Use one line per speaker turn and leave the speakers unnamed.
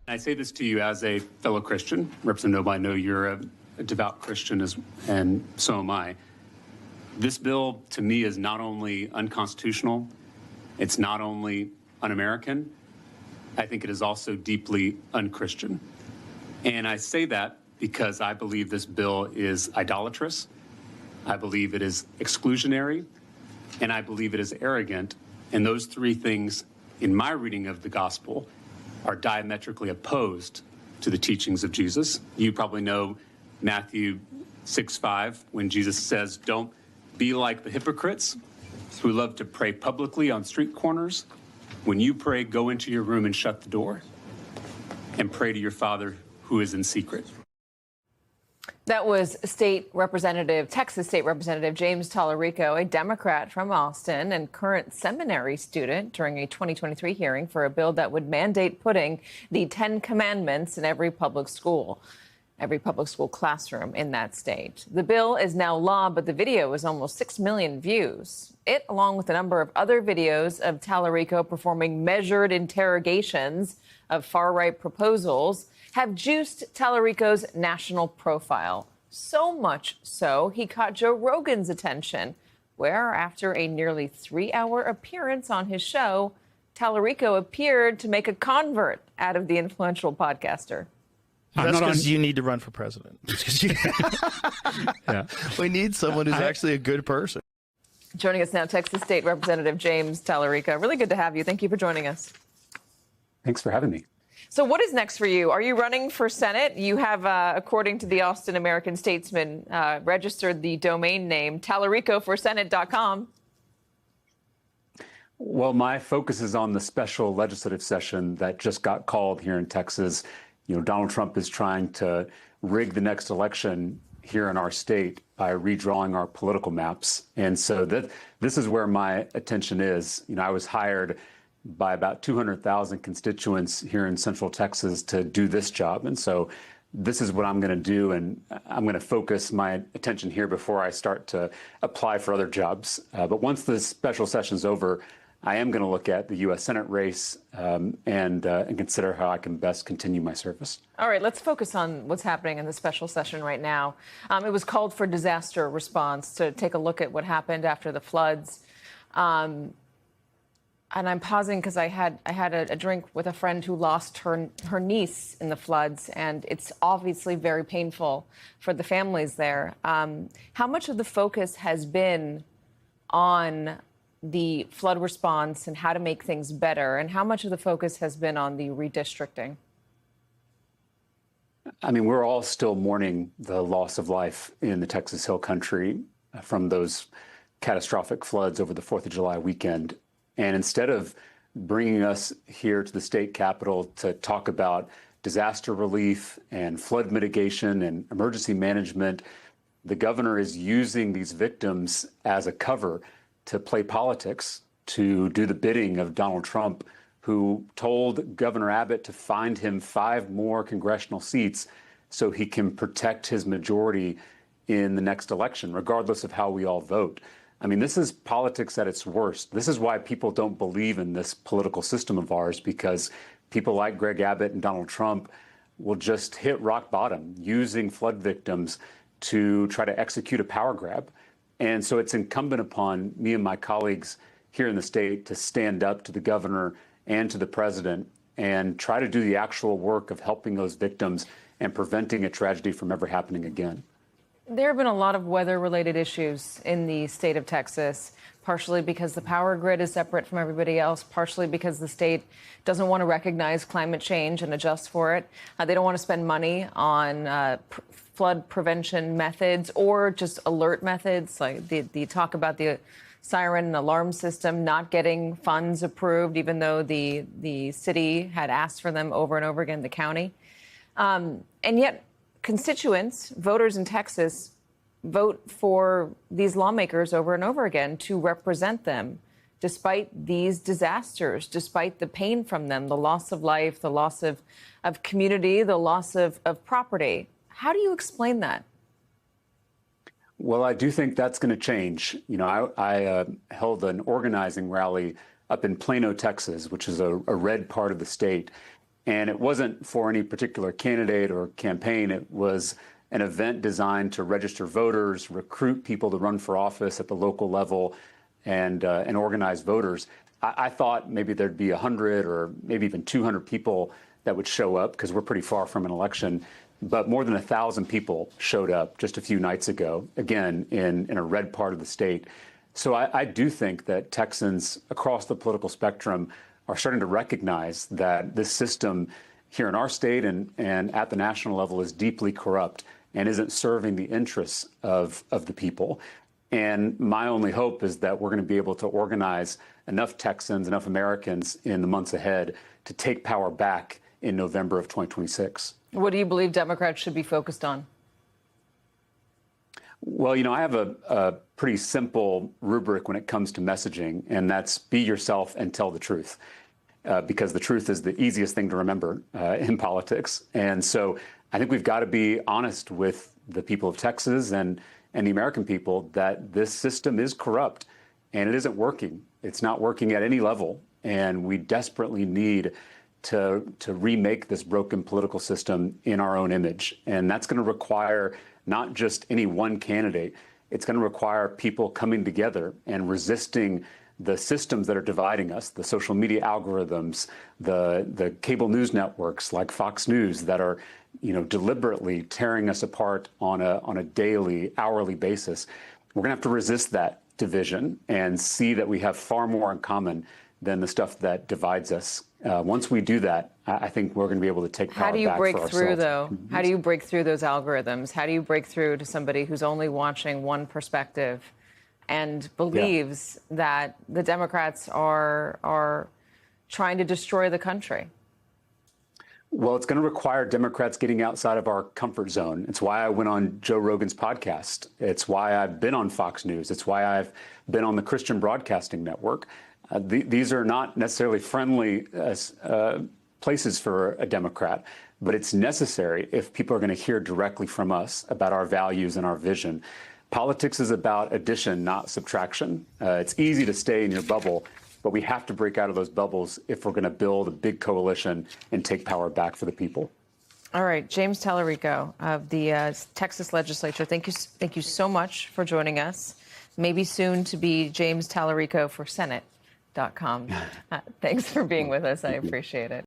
I say this to you as a fellow Christian. Representative Noble, I know you're a devout Christian, and so am I. This bill, to me, is not only unconstitutional, it's not only un-American, I think it is also deeply unchristian. And I say that because I believe this bill is idolatrous, I believe it is exclusionary, and I believe it is arrogant. And those three things, in my reading of the gospel, are diametrically opposed to the teachings of Jesus. You probably know Matthew 6:5, when Jesus says, "Don't be like the hypocrites who love to pray publicly on street corners. When you pray, go into your room and shut the door and pray to your Father who is in secret."
That was Texas State Representative James Tallarico, a Democrat from Austin and current seminary student, during a 2023 hearing for a bill that would mandate putting the 10 Commandments in every public school classroom in that state. The bill is now law, but the video is almost 6 million views. It, along with a number of other videos of Tallarico performing measured interrogations of far-right proposals, have juiced Tallarico's national profile. So much so, he caught Joe Rogan's attention, where, after a nearly 3-hour appearance on his show, Tallarico appeared to make a convert out of the influential podcaster.
That's because you need to run for president.
Yeah.
We need someone who's actually a good person.
Joining us now, Texas State Representative James Tallarico. Really good to have you. Thank you for joining us.
Thanks for having me.
So what is next for you? Are you running for Senate? You have, according to the Austin American-Statesman, registered the domain name TallaricoForSenate.com.
Well, my focus is on the special legislative session that just got called here in Texas. You know, Donald Trump is trying to rig the next election here in our state by redrawing our political maps. And so this is where my attention is. You know, I was hired by about 200,000 constituents here in Central Texas to do this job. And so this is what I'm going to do, and I'm going to focus my attention here before I start to apply for other jobs. But once the special session's over, I am going to look at the U.S. Senate race and consider how I can best continue my service.
All right, let's focus on what's happening in the special session right now. It was called for disaster response to take a look at what happened after the floods. And I'm pausing because I had a drink with a friend who lost her niece in the floods, and it's obviously very painful for the families there. How much of the focus has been on the flood response and how to make things better, and how much of the focus has been on the redistricting?
I mean, we're all still mourning the loss of life in the Texas Hill Country from those catastrophic floods over the 4th of July weekend. And instead of bringing us here to the state capitol to talk about disaster relief and flood mitigation and emergency management, the governor is using these victims as a cover to play politics, to do the bidding of Donald Trump, who told Governor Abbott to find him 5 more congressional seats so he can protect his majority in the next election, regardless of how we all vote. I mean, this is politics at its worst. This is why people don't believe in this political system of ours, because people like Greg Abbott and Donald Trump will just hit rock bottom using flood victims to try to execute a power grab. And so it's incumbent upon me and my colleagues here in the state to stand up to the governor and to the president and try to do the actual work of helping those victims and preventing a tragedy from ever happening again.
There have been a lot of weather-related issues in the state of Texas, partially because the power grid is separate from everybody else, partially because the state doesn't want to recognize climate change and adjust for it. They don't want to spend money on flood prevention methods or just alert methods, like the talk about the siren and alarm system not getting funds approved, even though the city had asked for them over and over again, the county. And yet, constituents, voters in Texas, vote for these lawmakers over and over again to represent them, despite these disasters, despite the pain from them, the loss of life, the loss of community, the loss of property. How do you explain that?
Well, I do think that's going to change. You know, I held an organizing rally up in Plano, Texas, which is a red part of the state. And it wasn't for any particular candidate or campaign. It was an event designed to register voters, recruit people to run for office at the local level, and organize voters. I thought maybe there'd be 100 or maybe even 200 people that would show up because we're pretty far from an election. But more than 1,000 people showed up just a few nights ago, again, in a red part of the state. So I do think that Texans across the political spectrum are starting to recognize that this system here in our state and at the national level is deeply corrupt and isn't serving the interests of the people. And my only hope is that we're going to be able to organize enough Texans, enough Americans in the months ahead to take power back in November of 2026.
What do you believe Democrats should be focused on?
Well, I have a pretty simple rubric when it comes to messaging, and that's be yourself and tell the truth, because the truth is the easiest thing to remember in politics. And so I think we've got to be honest with the people of Texas and the American people that this system is corrupt and it isn't working. It's not working at any level, and we desperately need to remake this broken political system in our own image. And that's going to require not just any one candidate. It's going to require people coming together and resisting the systems that are dividing us, the social media algorithms, the cable news networks like Fox News that are, deliberately tearing us apart on a daily, hourly basis. We're going to have to resist that division and see that we have far more in common than the stuff that divides us. Once we do that, I think we're going to be able to take power back for ourselves.
How do you break through, though? How do you break through those algorithms? How do you break through to somebody who's only watching one perspective and believes that the Democrats are trying to destroy the country?
Well, it's going to require Democrats getting outside of our comfort zone. It's why I went on Joe Rogan's podcast. It's why I've been on Fox News. It's why I've been on the Christian Broadcasting Network. These are not necessarily friendly places for a Democrat, but it's necessary if people are going to hear directly from us about our values and our vision. Politics is about addition, not subtraction. It's easy to stay in your bubble, but we have to break out of those bubbles if we're going to build a big coalition and take power back for the people.
All right, James Tallarico of the Texas legislature, thank you so much for joining us. Maybe soon to be James Tallarico for Senate.com. Thanks for being with us. I appreciate it.